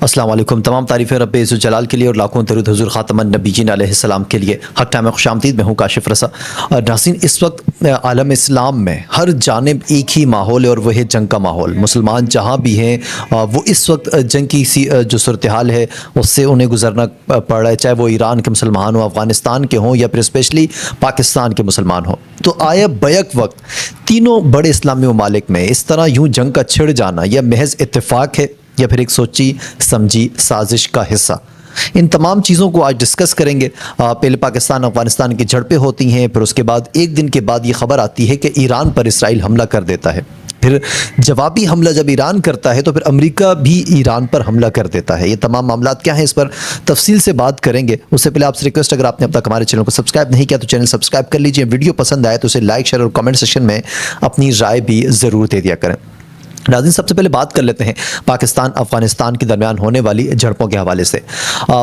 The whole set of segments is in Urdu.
السلام علیکم۔ تمام تعریفیں رب عز و جلال کے لیے اور لاکھوں درود حضور خاتم النبیین علیہ السلام کے لیے۔ حق ٹائم میں خوش آمدید، میں ہوں کاشف رسا۔ ناظرین، اس وقت عالم اسلام میں ہر جانب ایک ہی ماحول ہے اور وہ ہے جنگ کا ماحول۔ مسلمان جہاں بھی ہیں وہ اس وقت جنگ کی جو صورتحال ہے اس سے انہیں گزرنا پڑ رہا ہے، چاہے وہ ایران کے مسلمان ہوں، افغانستان کے ہوں یا پھر اسپیشلی پاکستان کے مسلمان ہوں۔ تو آیا بیک وقت تینوں بڑے اسلامی ممالک میں اس طرح یوں جنگ کا چھڑ جانا یا محض اتفاق ہے یا پھر ایک سوچی سمجھی سازش کا حصہ؟ ان تمام چیزوں کو آج ڈسکس کریں گے۔ پہلے پاکستان افغانستان کی جھڑپیں ہوتی ہیں، پھر اس کے بعد ایک دن کے بعد یہ خبر آتی ہے کہ ایران پر اسرائیل حملہ کر دیتا ہے، پھر جوابی حملہ جب ایران کرتا ہے تو پھر امریکہ بھی ایران پر حملہ کر دیتا ہے۔ یہ تمام معاملات کیا ہیں، اس پر تفصیل سے بات کریں گے۔ اس سے پہلے آپ سے ریکویسٹ، اگر آپ نے اب تک ہمارے چینل کو سبسکرائب نہیں کیا تو چینل سبسکرائب کر لیجئے۔ ویڈیو پسند آئے تو اسے لائک، شیئر اور کمنٹ سیکشن میں اپنی رائے بھی ضرور دے دیا کریں۔ ناظرین، سب سے پہلے بات کر لیتے ہیں پاکستان افغانستان کے درمیان ہونے والی جھڑپوں کے حوالے سے۔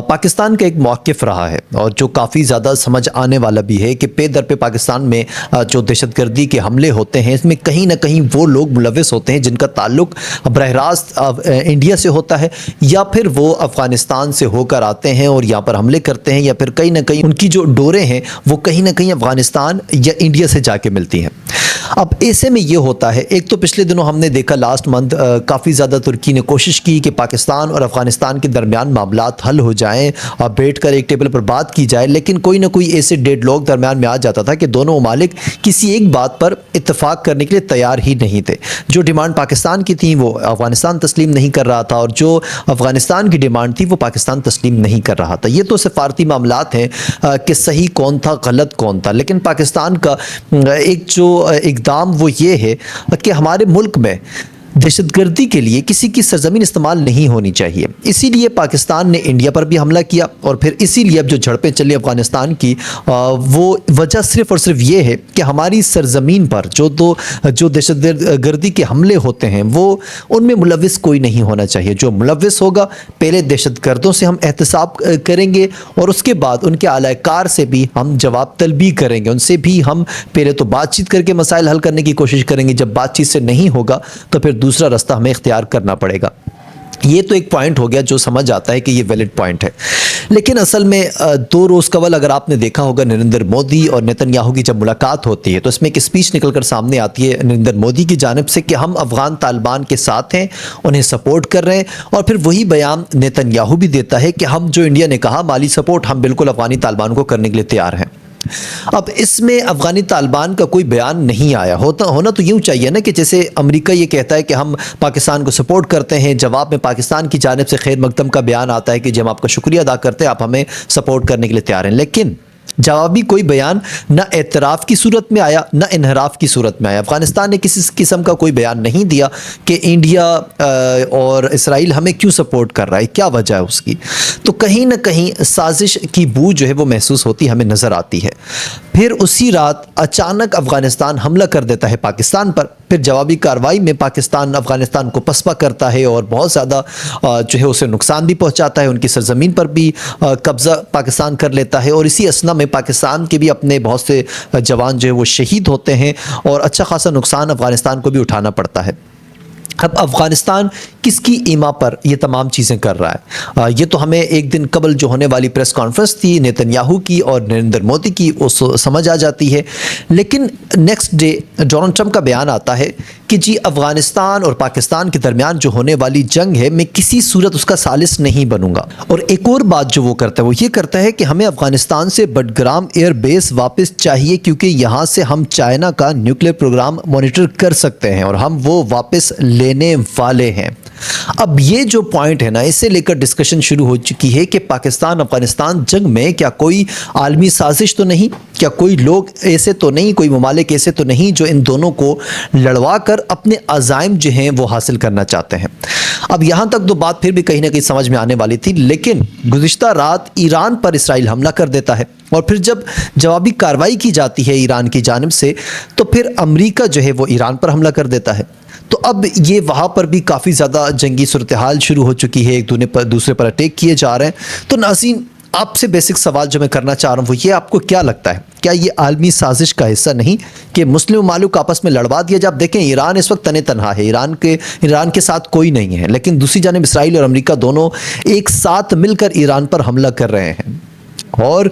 پاکستان کا ایک موقف رہا ہے اور جو کافی زیادہ سمجھ آنے والا بھی ہے کہ پے در پہ پاکستان میں جو دہشت گردی کے حملے ہوتے ہیں اس میں کہیں نہ کہیں وہ لوگ ملوث ہوتے ہیں جن کا تعلق براہ راست انڈیا سے ہوتا ہے یا پھر وہ افغانستان سے ہو کر آتے ہیں اور یہاں پر حملے کرتے ہیں، یا پھر کہیں نہ کہیں ان کی جو ڈوریں ہیں وہ کہیں نہ کہیں افغانستان یا انڈیا سے جا کے ملتی ہیں۔ اب ایسے میں یہ ہوتا ہے، ایک تو پچھلے دنوں ہم نے دیکھا لاسٹ منتھ کافی زیادہ ترکی نے کوشش کی کہ پاکستان اور افغانستان کے درمیان معاملات حل ہو جائیں اور بیٹھ کر ایک ٹیبل پر بات کی جائے، لیکن کوئی نہ کوئی ایسے ڈیڈ لاک درمیان میں آ جاتا تھا کہ دونوں ممالک کسی ایک بات پر اتفاق کرنے کے لیے تیار ہی نہیں تھے۔ جو ڈیمانڈ پاکستان کی تھی وہ افغانستان تسلیم نہیں کر رہا تھا اور جو افغانستان کی ڈیمانڈ تھی وہ پاکستان تسلیم نہیں کر رہا تھا۔ یہ تو سفارتی معاملات ہیں کہ صحیح کون تھا غلط کون تھا، لیکن پاکستان کا ایک جو اقدام وہ یہ ہے کہ ہمارے ملک میں دہشت گردی کے لیے کسی کی سرزمین استعمال نہیں ہونی چاہیے۔ اسی لیے پاکستان نے انڈیا پر بھی حملہ کیا اور پھر اسی لیے اب جو جھڑپیں چلی افغانستان کی وہ وجہ صرف اور صرف یہ ہے کہ ہماری سرزمین پر جو دہشت گردی کے حملے ہوتے ہیں وہ ان میں ملوث کوئی نہیں ہونا چاہیے۔ جو ملوث ہوگا پہلے دہشت گردوں سے ہم احتساب کریں گے اور اس کے بعد ان کے اعلی کار سے بھی ہم جواب طلبی کریں گے، ان سے بھی ہم پہلے تو بات چیت کر کے مسائل حل کرنے کی کوشش کریں گے۔ جب بات چیت سے نہیں ہوگا تو پھر دوسرا راستہ ہمیں اختیار کرنا پڑے گا۔ یہ تو ایک پوائنٹ ہو گیا جو سمجھ آتا ہے کہ یہ ویلڈ پوائنٹ ہے، لیکن اصل میں 2 روز قبل اگر آپ نے دیکھا ہوگا نریندر مودی اور نیتن یاہو کی جب ملاقات ہوتی ہے تو اس میں ایک اسپیچ نکل کر سامنے آتی ہے نریندر مودی کی جانب سے کہ ہم افغان طالبان کے ساتھ ہیں، انہیں سپورٹ کر رہے ہیں، اور پھر وہی بیان نیتن یاہو بھی دیتا ہے کہ ہم جو انڈیا نے کہا مالی سپورٹ ہم بالکل افغانی طالبان کو کرنے کے لیے تیار ہیں۔ اب اس میں افغانی طالبان کا کوئی بیان نہیں آیا، ہونا تو یوں چاہیے نا کہ جیسے امریکہ یہ کہتا ہے کہ ہم پاکستان کو سپورٹ کرتے ہیں، جواب میں پاکستان کی جانب سے خیر مقدم کا بیان آتا ہے کہ جی ہم آپ کا شکریہ ادا کرتے ہیں، آپ ہمیں سپورٹ کرنے کے لیے تیار ہیں، لیکن جوابی کوئی بیان نہ اعتراف کی صورت میں آیا نہ انحراف کی صورت میں آیا۔ افغانستان نے کسی قسم کا کوئی بیان نہیں دیا کہ انڈیا اور اسرائیل ہمیں کیوں سپورٹ کر رہا ہے، کیا وجہ ہے اس کی۔ تو کہیں نہ کہیں سازش کی بو جو ہے وہ محسوس ہوتی ہمیں نظر آتی ہے۔ پھر اسی رات اچانک افغانستان حملہ کر دیتا ہے پاکستان پر، پھر جوابی کارروائی میں پاکستان افغانستان کو پسپا کرتا ہے اور بہت زیادہ جو ہے اسے نقصان بھی پہنچاتا ہے، ان کی سرزمین پر بھی قبضہ پاکستان کر لیتا ہے، اور اسی اثنا میں پاکستان کے بھی اپنے بہت سے جوان جو ہے وہ شہید ہوتے ہیں اور اچھا خاصا نقصان افغانستان کو بھی اٹھانا پڑتا ہے۔ اب افغانستان کس کی ایما پر یہ تمام چیزیں کر رہا ہے؟ یہ تو ہمیں ایک دن قبل جو ہونے والی پریس کانفرنس تھی نیتن یاہو کی اور نریندر مودی کی اس سمجھ آ جاتی ہے، لیکن نیکسٹ ڈے ڈونلڈ ٹرمپ کا بیان آتا ہے کہ جی افغانستان اور پاکستان کے درمیان جو ہونے والی جنگ ہے میں کسی صورت اس کا ثالث نہیں بنوں گا۔ اور ایک اور بات جو وہ کرتا ہے وہ یہ کرتا ہے کہ ہمیں افغانستان سے بٹگرام ایئر بیس واپس چاہیے کیونکہ یہاں سے ہم چائنا کا نیوکلیر پروگرام مانیٹر کر سکتے ہیں اور ہم وہ واپس لینے والے ہیں۔ اب یہ جو پوائنٹ ہے نا، اس سے لے کر ڈسکشن شروع ہو چکی ہے کہ پاکستان افغانستان جنگ میں کیا کوئی عالمی سازش تو نہیں، کیا کوئی لوگ ایسے تو نہیں، کوئی ممالک ایسے تو نہیں جو ان دونوں کو لڑوا کر اپنے عزائم جو ہیں وہ حاصل کرنا چاہتے ہیں۔ اب یہاں تک تو بات پھر بھی کہیں نہ کہیں سمجھ میں آنے والی تھی، لیکن گزشتہ رات ایران پر اسرائیل حملہ کر دیتا ہے اور پھر جب جوابی کارروائی کی جاتی ہے ایران کی جانب سے تو پھر امریکہ جو ہے وہ ایران پر حملہ کر دیتا ہے۔ تو اب یہ وہاں پر بھی کافی زیادہ جنگی صورتحال شروع ہو چکی ہے، ایک دوسرے پر اٹیک کیے جا رہے ہیں۔ تو ناظرین، آپ سے بیسک سوال جو میں کرنا چاہ رہا ہوں وہ یہ، آپ کو کیا لگتا ہے کیا یہ عالمی سازش کا حصہ نہیں کہ مسلم ممالک آپس میں لڑوا دیا جائے؟ آپ دیکھیں ایران اس وقت تنہا ہے، ایران کے ساتھ کوئی نہیں ہے، لیکن دوسری جانب اسرائیل اور امریکہ دونوں ایک ساتھ مل کر ایران پر حملہ کر رہے ہیں۔ اور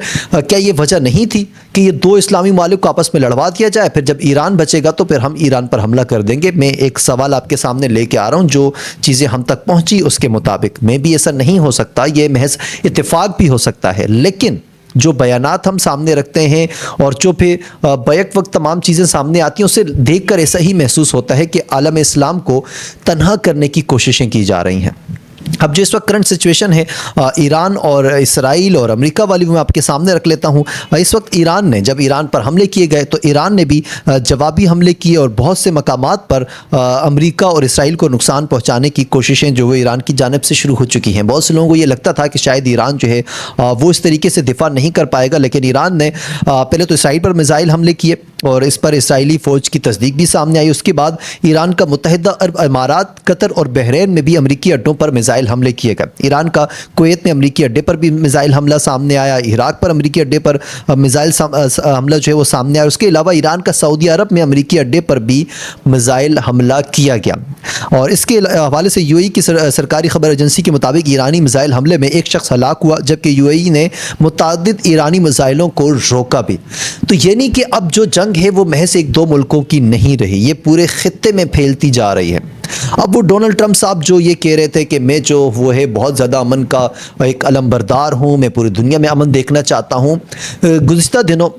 کیا یہ وجہ نہیں تھی کہ یہ دو اسلامی ممالک کو آپس میں لڑوا دیا جائے، پھر جب ایران بچے گا تو پھر ہم ایران پر حملہ کر دیں گے؟ میں ایک سوال آپ کے سامنے لے کے آ رہا ہوں، جو چیزیں ہم تک پہنچی اس کے مطابق میں بھی ایسا نہیں ہو سکتا، یہ محض اتفاق بھی ہو سکتا ہے، لیکن جو بیانات ہم سامنے رکھتے ہیں اور جو پھر بیک وقت تمام چیزیں سامنے آتی ہیں اسے دیکھ کر ایسا ہی محسوس ہوتا ہے کہ عالم اسلام کو تنہا کرنے کی کوششیں کی جا رہی ہیں۔ اب جو اس وقت کرنٹ سچویشن ہے ایران اور اسرائیل اور امریکہ والی، میں آپ کے سامنے رکھ لیتا ہوں۔ اس وقت ایران نے جب ایران پر حملے کیے گئے تو ایران نے بھی جوابی حملے کیے اور بہت سے مقامات پر امریکہ اور اسرائیل کو نقصان پہنچانے کی کوششیں جو وہ ایران کی جانب سے شروع ہو چکی ہیں۔ بہت سے لوگوں کو یہ لگتا تھا کہ شاید ایران جو ہے وہ اس طریقے سے دفاع نہیں کر پائے گا، لیکن ایران نے پہلے تو اسرائیل پر میزائل حملے کیے اور اس پر اسرائیلی فوج کی تصدیق بھی سامنے آئی۔ اس کے بعد ایران کا متحدہ عرب امارات، قطر اور بحرین میں بھی امریکی اڈوں پر میزائل حملے کیے گئے۔ ایران کا کویت میں امریکی اڈے پر بھی میزائل حملہ سامنے آیا، عراق پر امریکی اڈے پر میزائل حملہ جو ہے وہ سامنے آیا۔ اس کے علاوہ ایران کا سعودی عرب میں امریکی اڈے پر بھی میزائل حملہ کیا گیا، اور اس کے حوالے سے یو اے ای کی سرکاری خبر ایجنسی کے مطابق ایرانی میزائل حملے میں ایک شخص ہلاک ہوا، جبکہ یو اے ای نے متعدد ایرانی میزائلوں کو روکا بھی۔ تو یعنی کہ اب جو جنگ ہے وہ محض ایک دو ملکوں کی نہیں رہی، یہ پورے خطے میں پھیلتی جا رہی ہے۔ اب وہ ڈونلڈ ٹرمپ صاحب جو یہ کہہ رہے تھے کہ میں جو وہ ہے بہت زیادہ امن کا ایک علمبردار ہوں، میں پوری دنیا میں امن دیکھنا چاہتا ہوں، گزشتہ دنوں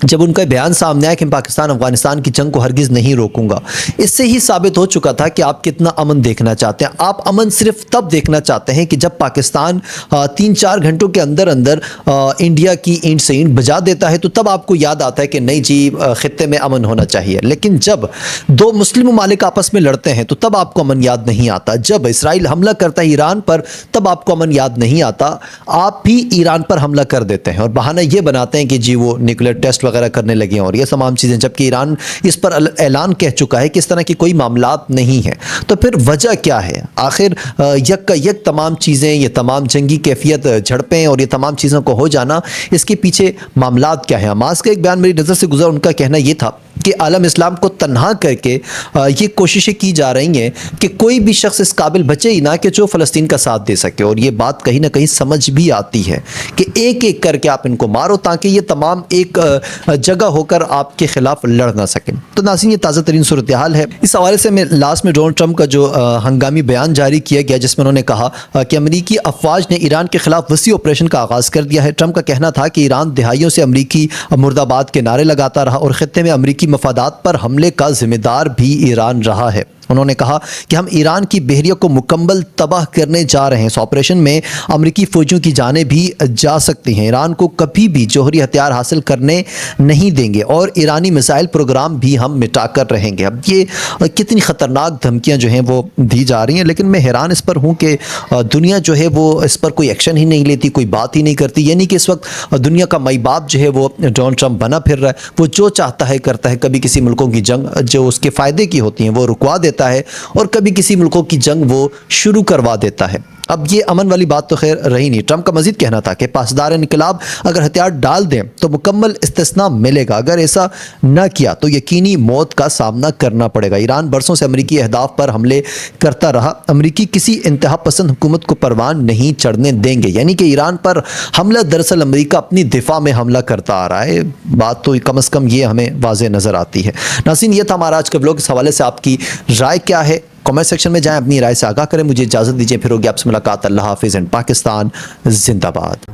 جب ان کا بیان سامنے آیا کہ میں پاکستان افغانستان کی جنگ کو ہرگز نہیں روکوں گا، اس سے ہی ثابت ہو چکا تھا کہ آپ کتنا امن دیکھنا چاہتے ہیں۔ آپ امن صرف تب دیکھنا چاہتے ہیں کہ جب پاکستان 3-4 گھنٹوں کے اندر انڈیا کی اینٹ سے اینٹ بجا دیتا ہے، تو تب آپ کو یاد آتا ہے کہ نہیں جی خطے میں امن ہونا چاہیے۔ لیکن جب دو مسلم ممالک آپس میں لڑتے ہیں تو تب آپ کو امن یاد نہیں آتا، جب اسرائیل حملہ کرتا ہے ایران پر تب آپ کو امن یاد نہیں آتا، آپ بھی ایران پر حملہ کر دیتے ہیں اور بہانہ یہ بناتے ہیں کہ جی وہ نیوکلیئر ٹیسٹ وغیرہ کرنے لگے ہیں اور یہ تمام چیزیں، جبکہ ایران اس پر اعلان کہہ چکا ہے کہ اس طرح کی کوئی معاملات نہیں ہیں۔ تو پھر وجہ کیا ہے آخر؟ یک کا یک تمام چیزیں، یہ تمام جنگی کیفیت، جھڑپیں اور یہ تمام چیزوں کو ہو جانا، اس کے پیچھے معاملات کیا ہیں؟ حماس کا ایک بیان میری نظر سے گزرا، ان کا کہنا یہ تھا کہ عالم اسلام کو تنہا کر کے یہ کوششیں کی جا رہی ہیں کہ کوئی بھی شخص اس قابل بچے ہی نہ کہ جو فلسطین کا ساتھ دے سکے، اور یہ بات کہیں نہ کہیں سمجھ بھی آتی ہے کہ ایک ایک کر کے آپ ان کو مارو تاکہ یہ تمام ایک جگہ ہو کر آپ کے خلاف لڑ نہ سکیں۔ تو ناظرین، یہ تازہ ترین صورتحال ہے۔ اس حوالے سے میں لاسٹ میں ڈونلڈ ٹرمپ کا جو ہنگامی بیان جاری کیا گیا جس میں انہوں نے کہا کہ امریکی افواج نے ایران کے خلاف وسیع آپریشن کا آغاز کر دیا ہے۔ ٹرمپ کا کہنا تھا کہ ایران دہائیوں سے امریکی مرد آباد کے نعرے لگاتا رہا اور خطے میں امریکی مفادات پر حملے کا ذمہ دار بھی ایران رہا ہے۔ انہوں نے کہا کہ ہم ایران کی بحریہ کو مکمل تباہ کرنے جا رہے ہیں، اس آپریشن میں امریکی فوجیوں کی جانیں بھی جا سکتی ہیں، ایران کو کبھی بھی جوہری ہتھیار حاصل کرنے نہیں دیں گے اور ایرانی میزائل پروگرام بھی ہم مٹا کر رہیں گے۔ اب یہ کتنی خطرناک دھمکیاں جو ہیں وہ دی جا رہی ہیں، لیکن میں حیران اس پر ہوں کہ دنیا جو ہے وہ اس پر کوئی ایکشن ہی نہیں لیتی، کوئی بات ہی نہیں کرتی۔ یعنی کہ اس وقت دنیا کا مائی باپ جو ہے وہ ڈونلڈ ٹرمپ بنا پھر رہا ہے، وہ جو چاہتا ہے کرتا ہے، کبھی کسی ملکوں کی جنگ جو اس کے فائدے کی ہوتی ہیں وہ رکوا دیتا ہے اور کبھی کسی ملکوں کی جنگ وہ شروع کروا دیتا ہے۔ اب یہ امن والی بات تو خیر رہی نہیں۔ ٹرمپ کا مزید کہنا تھا کہ پاسدار انقلاب اگر ہتھیار ڈال دیں تو مکمل استثناء ملے گا، اگر ایسا نہ کیا تو یقینی موت کا سامنا کرنا پڑے گا۔ ایران برسوں سے امریکی اہداف پر حملے کرتا رہا، امریکی کسی انتہا پسند حکومت کو پروان نہیں چڑھنے دیں گے۔ یعنی کہ ایران پر حملہ دراصل امریکہ اپنی دفاع میں حملہ کرتا آ رہا ہے، بات تو کم از کم یہ ہمیں واضح نظر آتی ہے۔ ناظرین، یہ تھا ہمارا آج کا ولاگ۔ اس حوالے سے آپ کی رائے کیا ہے؟ کمنٹ سیکشن میں جائیں، اپنی رائے سے آگاہ کریں۔ مجھے اجازت دیجیے، پھر ہوگی آپ سے ملاقات۔ اللہ حافظ اینڈ پاکستان زندہ باد۔